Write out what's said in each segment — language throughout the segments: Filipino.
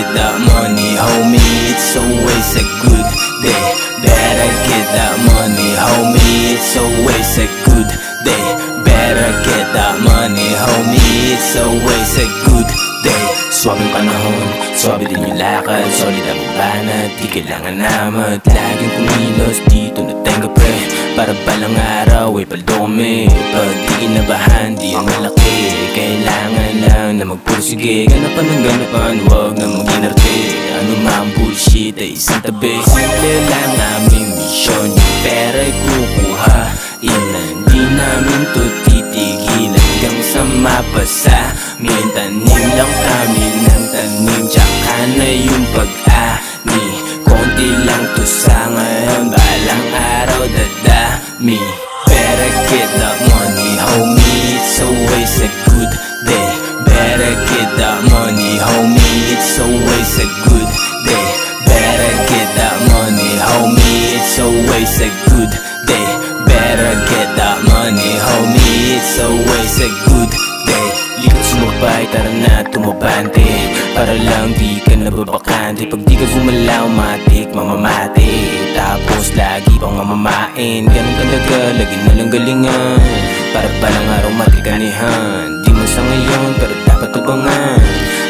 get that money, homie, it's always a good day. Better get that money, homie, it's always a good day. Better get that money, homie, it's always a good day. Swabing panahon, swabe din yung lakad, solid ang banat, di kailangan namat. Laging kumilos, dito na tenga pre, para balang araw ay paldo kami. Pag di kinabahan, di ang malaki, kailangan lang na magpursige. Ganapan ng ganapan, wag na mag-inarte. Ano man bullshit ay isang tabi. Simple lang aming misyon, yung pera'y kukuha. Ilan di namin to titigil hanggang sa mapasa. Mintanim lang kami ng tanim, tsaka na yung pag-ani. Konti lang to sa ngayon, balang araw dadami. Better get that money, homie, it's always a good day. Better get that money, homie, it's always a good day. Better get that money, homie, it's always a good day. Better get that money, homie, it's always a good day. Likod sumabay, tara na tumabante, para lang di ka nababakante. Pag di ka gumalaw, matik, mamamati. Tapos lagi pang mamamain, ganun talaga, lagi na lang galingan. Para palang araw matikanihan, di mo sa ngayon, pero dapat tubangan.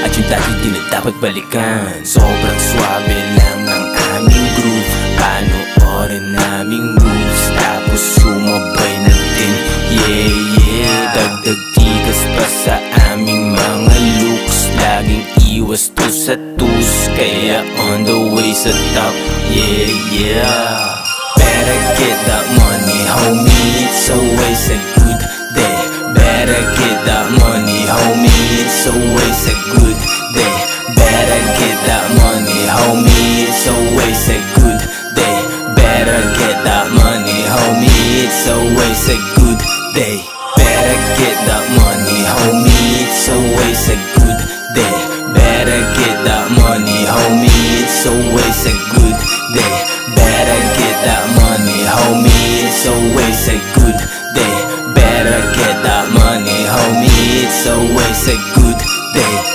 At yung dati di na dapat balikan. Sobrang swabe lang ang aming groove, panoorin naming moves, tapos sumabay na din. Yeah, yeah, dagdag tigas pa sa aming mga looks. Laging iwas to sa tus, kaya on the way sa top. Yeah, yeah. Better get that money, homie, it's always a good day. Better get that money, homie, it's always a good day. Better get that money, homie, it's always a good day. Better get that money, homie, it's always a good day. Better get that money, homie, it's always a good day. Better get that money, homie, it's always a good day. Better get that money, homie, it's always a good day. Better get that money, homie, it's always a good day.